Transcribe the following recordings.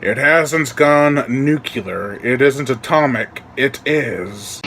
It hasn't gone nuclear. It isn't atomic. It is.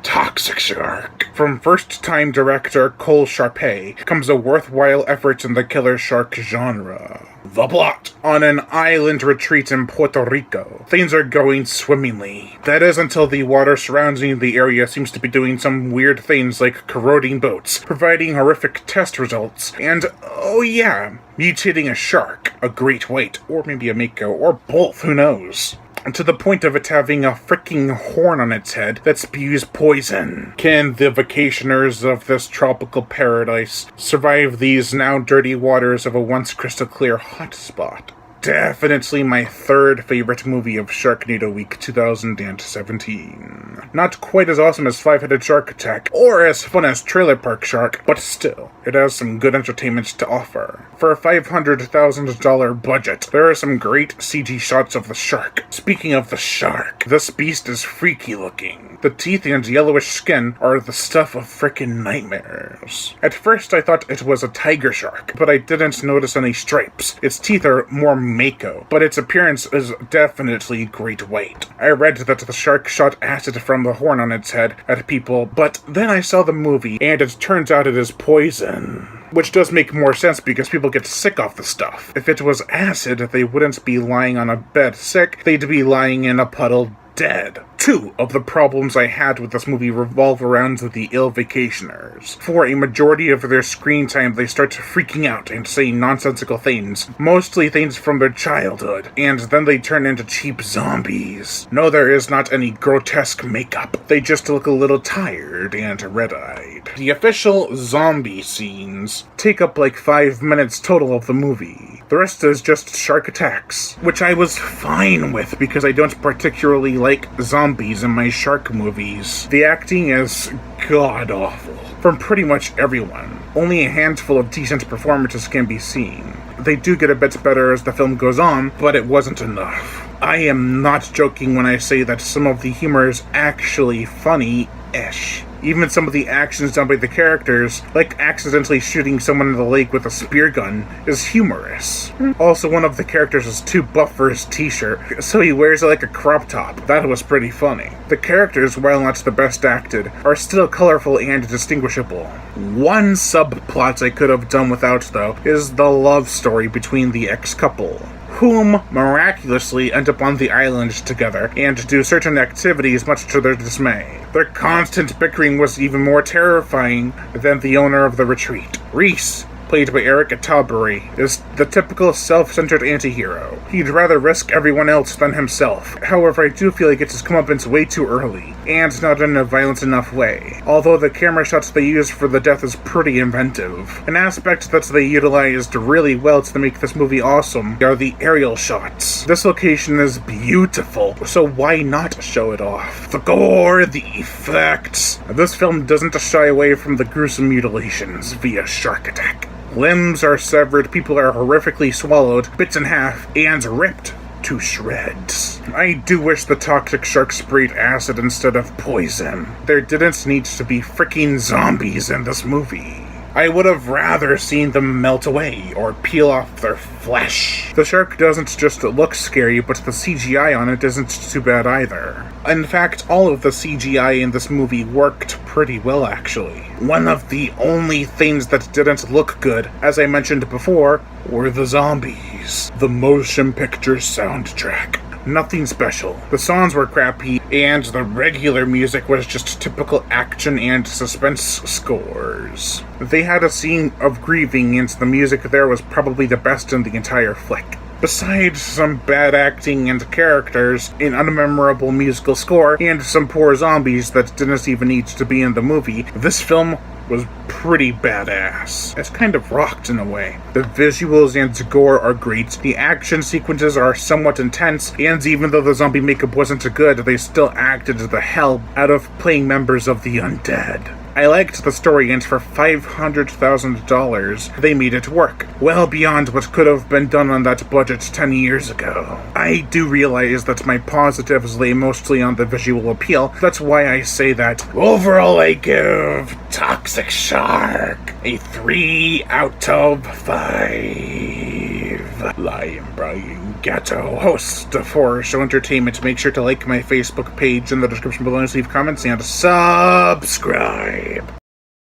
Toxic Shark. From first-time director Cole Sharpay comes a worthwhile effort in the killer shark genre. The plot. On an island retreat in Puerto Rico, things are going swimmingly. That is until the water surrounding the area seems to be doing some weird things like corroding boats, providing horrific test results, and, oh yeah, mutating a shark, a great white, or maybe a mako, or both, who knows? To the point of it having a freaking horn on its head that spews poison. Can the vacationers of this tropical paradise survive these now dirty waters of a once crystal clear hotspot? Definitely my third favorite movie of Sharknado Week 2017. Not quite as awesome as Five-Headed Shark Attack, or as fun as Trailer Park Shark, but still, it has some good entertainment to offer. For a $500,000 budget, there are some great CG shots of the shark. Speaking of the shark, this beast is freaky looking. The teeth and yellowish skin are the stuff of frickin' nightmares. At first I thought it was a tiger shark, but I didn't notice any stripes. Its teeth are more mako, but its appearance is definitely great white. I read that the shark shot acid from the horn on its head at people, but then I saw the movie, and it turns out it is poison. Which does make more sense because people get sick off the stuff. If it was acid, they wouldn't be lying on a bed sick, they'd be lying in a puddle dead. Two of the problems I had with this movie revolve around the ill vacationers. For a majority of their screen time, they start freaking out and saying nonsensical things, mostly things from their childhood, and then they turn into cheap zombies. No, there is not any grotesque makeup. They just look a little tired and red-eyed. The official zombie scenes take up like 5 minutes total of the movie. The rest is just shark attacks, which I was fine with because I don't particularly like zombies in my shark movies. The acting is god-awful from pretty much everyone. Only a handful of decent performances can be seen. They do get a bit better as the film goes on, but it wasn't enough. I am not joking when I say that some of the humor is actually funny-ish. Even some of the actions done by the characters, like accidentally shooting someone in the leg with a spear gun, is humorous. Also, one of the characters is too buff for his t-shirt, so he wears it like a crop top. That was pretty funny. The characters, while not the best acted, are still colorful and distinguishable. One subplot I could have done without, though, is the love story between the ex-couple, whom miraculously end up on the island together and do certain activities much to their dismay. Their constant bickering was even more terrifying than the owner of the retreat. Reese, played by Eric Attaburi, is the typical self-centered anti-hero. He'd rather risk everyone else than himself. However, I do feel he gets his comeuppance way too early, and not in a violent enough way. Although the camera shots they use for the death is pretty inventive. An aspect that they utilized really well to make this movie awesome are the aerial shots. This location is beautiful, so why not show it off? The gore, the effects. This film doesn't shy away from the gruesome mutilations via shark attack. Limbs are severed, people are horrifically swallowed, bits in half, and ripped to shreds. I do wish the toxic shark sprayed acid instead of poison. There didn't need to be freaking zombies in this movie. I would have rather seen them melt away or peel off their flesh. The shark doesn't just look scary, but the CGI on it isn't too bad either. In fact, all of the CGI in this movie worked pretty well, actually. One of the only things that didn't look good, as I mentioned before, were the zombies. The motion picture soundtrack. Nothing special. The songs were crappy, and the regular music was just typical action and suspense scores. They had a scene of grieving, and the music there was probably the best in the entire flick. Besides some bad acting and characters, an unmemorable musical score, and some poor zombies that didn't even need to be in the movie, this film was pretty badass. It's kind of rocked in a way. The visuals and gore are great, the action sequences are somewhat intense, and even though the zombie makeup wasn't good, they still acted the hell out of playing members of the undead. I liked the story, and for $500,000, they made it work. Well beyond what could have been done on that budget 10 years ago. I do realize that my positives lay mostly on the visual appeal. That's why I say that. Overall, I give Toxic Shark a 3 out of 5. Lion Brian Gatto, host for Show Entertainment. Make sure to like my Facebook page in the description below and leave comments and subscribe.